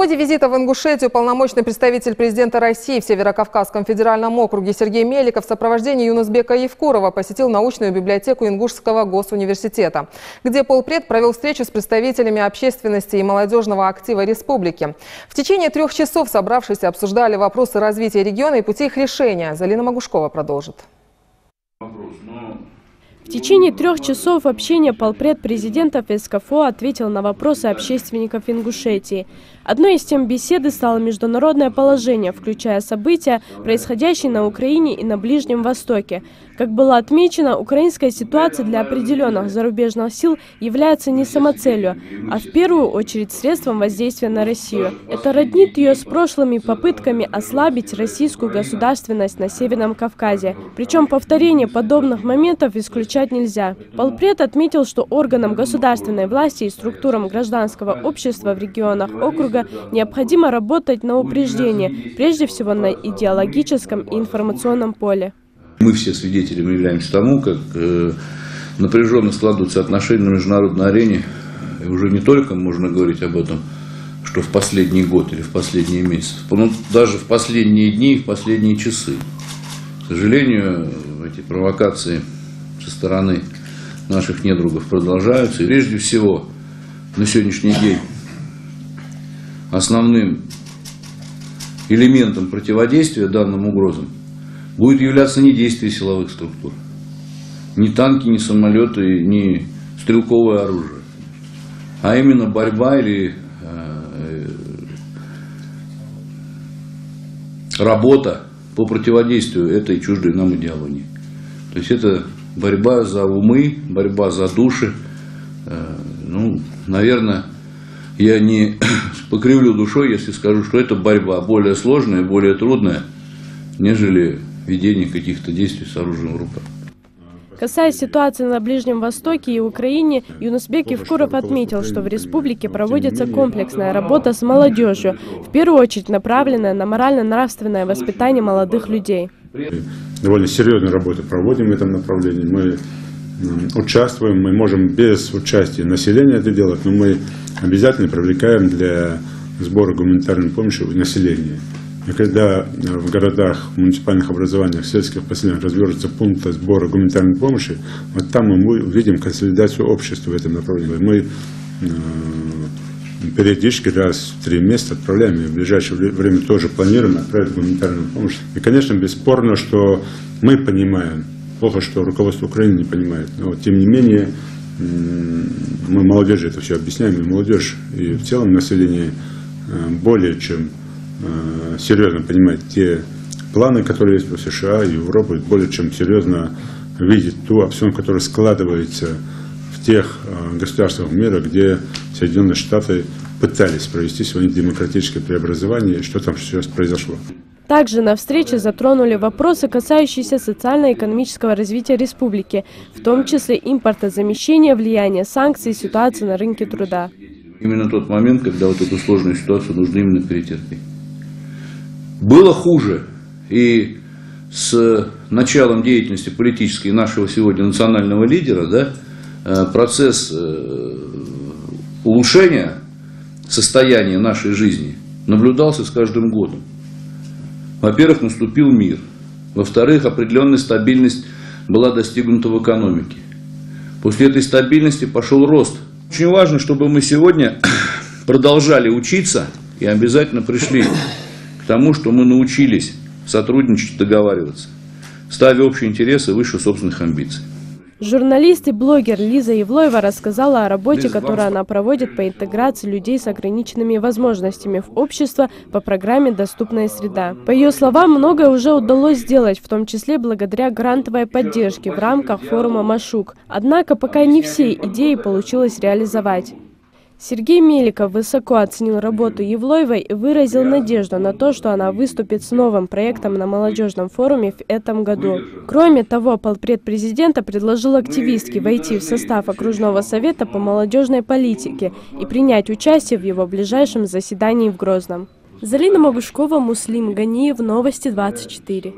ходе визита в Ингушетию полномочный представитель президента России в Северокавказском федеральном округе Сергей Меликов в сопровождении Юнусбека Евкурова посетил научную библиотеку Ингушского госуниверситета, где полпред провел встречу с представителями общественности и молодежного актива республики. В течение 3 часов собравшиеся обсуждали вопросы развития региона и пути их решения. Залина Магушкова продолжит. В течение 3 часов общения полпред президента ФСКФО ответил на вопросы общественников Ингушетии. Одной из тем беседы стало международное положение, включая события, происходящие на Украине и на Ближнем Востоке. Как было отмечено, украинская ситуация для определенных зарубежных сил является не самоцелью, а в первую очередь средством воздействия на Россию. Это роднит ее с прошлыми попытками ослабить российскую государственность на Северном Кавказе. Причем повторение подобных моментов исключать нельзя. Полпред отметил, что органам государственной власти и структурам гражданского общества в регионах округа необходимо работать на упреждение, прежде всего на идеологическом и информационном поле. Мы все свидетелями являемся тому, как напряженно складываются отношения на международной арене. И уже не только можно говорить об этом, что в последний год или в последние месяцы, но даже в последние дни и в последние часы. К сожалению, эти провокации со стороны наших недругов продолжаются. И прежде всего, на сегодняшний день основным элементом противодействия данным угрозам будет являться не действие силовых структур, ни танки, ни самолеты, ни стрелковое оружие, а именно борьба или работа по противодействию этой чуждой нам идеологии. То есть это борьба за умы, борьба за души. Наверное, я не покривлю душой, если скажу, что это борьба более сложная, более трудная, нежели ведение каких-то действий с оружием в руках. Касаясь ситуации на Ближнем Востоке и Украине, Юнусбек Евкуров отметил, что в республике проводится комплексная работа с молодежью, в первую очередь направленная на морально-нравственное воспитание молодых людей. Довольно серьезную работу проводим в этом направлении. Мы участвуем, мы можем без участия населения это делать, но мы обязательно привлекаем для сбора гуманитарной помощи населения. И когда в городах, в муниципальных образованиях, в сельских поселениях развертываются пункты сбора гуманитарной помощи, вот там мы увидим консолидацию общества в этом направлении. Мы периодически раз в 3 месяца отправляем, и в ближайшее время тоже планируем отправить гуманитарную помощь. И, конечно, бесспорно, что мы понимаем, плохо, что руководство Украины не понимает, но тем не менее мы молодежи это все объясняем, и молодежь, и в целом население более чем серьезно понимает те планы, которые есть в США и Европе, более чем серьезно видит ту обстановку, которая складывается в тех государствах мира, где Соединенные Штаты пытались провести свои демократические преобразования, и что там сейчас произошло. Также на встрече затронули вопросы, касающиеся социально-экономического развития республики, в том числе импортозамещения, влияния санкций и ситуации на рынке труда. Именно тот момент, когда вот эту сложную ситуацию нужно именно перетерпеть. Было хуже, и с началом деятельности политической нашего сегодня национального лидера, процесс улучшения состояния нашей жизни наблюдался с каждым годом. Во-первых, наступил мир. Во-вторых, определенная стабильность была достигнута в экономике. После этой стабильности пошел рост. Очень важно, чтобы мы сегодня продолжали учиться и обязательно пришли к тому, что мы научились сотрудничать, договариваться, ставя общие интересы выше собственных амбиций. Журналист и блогер Лиза Евлоева рассказала о работе, которую она проводит по интеграции людей с ограниченными возможностями в общество по программе «Доступная среда». По ее словам, многое уже удалось сделать, в том числе благодаря грантовой поддержке в рамках форума «Машук». Однако пока не все идеи получилось реализовать. Сергей Меликов высоко оценил работу Евлоевой и выразил надежду на то, что она выступит с новым проектом на молодежном форуме в этом году. Кроме того, полпред президента предложил активистке войти в состав окружного совета по молодежной политике и принять участие в его ближайшем заседании в Грозном. Залина Магушкова, Муслим Ганиев, Новости 24.